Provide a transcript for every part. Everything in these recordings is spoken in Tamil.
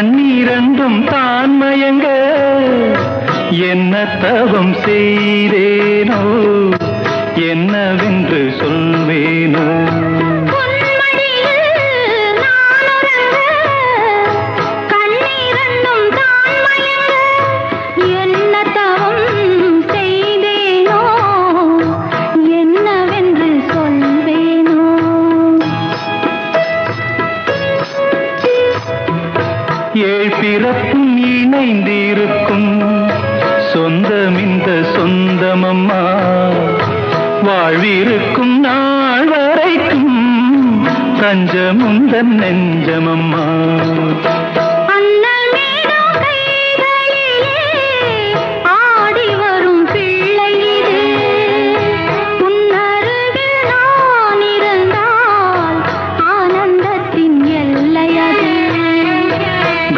கண்ணீரண்டும் தான் மயங்க என்ன தவம் செய்தேனோ என்னவென்று சொல்வேனோ. ஏழ் பிறப்பும் இணைந்திருக்கும் சொந்தம் இந்த சொந்தமம்மா, வாழ்விருக்கும் நாள் வரைக்கும் தஞ்சமுந்தன் நெஞ்சமம்மா.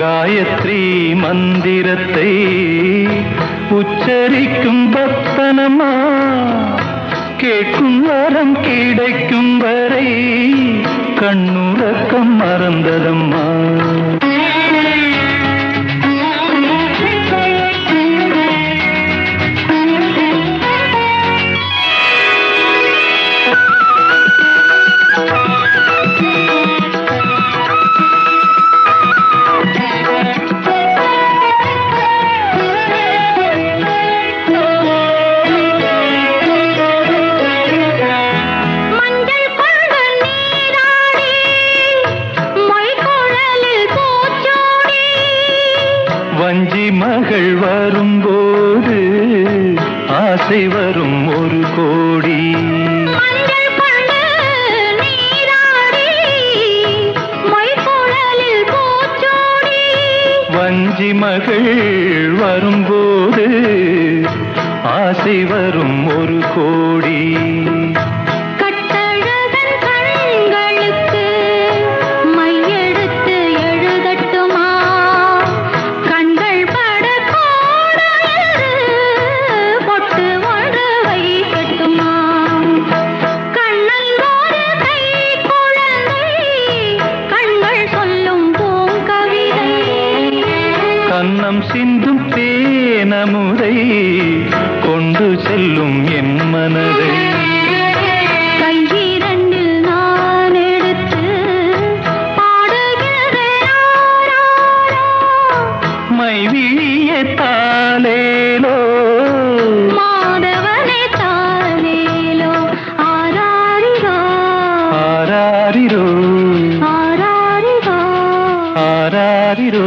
காயத்ரி மந்திரத்தை உச்சரிக்கும் பக்தனம்மா, கேட்கும் வரம் கிடைக்கும் வரை கண்ணுறக்கம் மறந்ததம்மா. வஞ்சி மகள் வரும்போது ஆசை வரும் ஒரு கோடி. வஞ்சி மகள் வரும்போது ஆசை வரும் ஒரு கோடி. கன்னம் சிந்தும் தேனமுதை கொண்டு செல்லும் என் மனதை. கையிரண்டில் நான் எடுத்து பாடுகிறேன் மைவிழியே தாலேலோ, மாதவனே தாலேலோ. ஆராரிரோ ஆராரிரோ ஆராரிரோ ஆராரிரோ.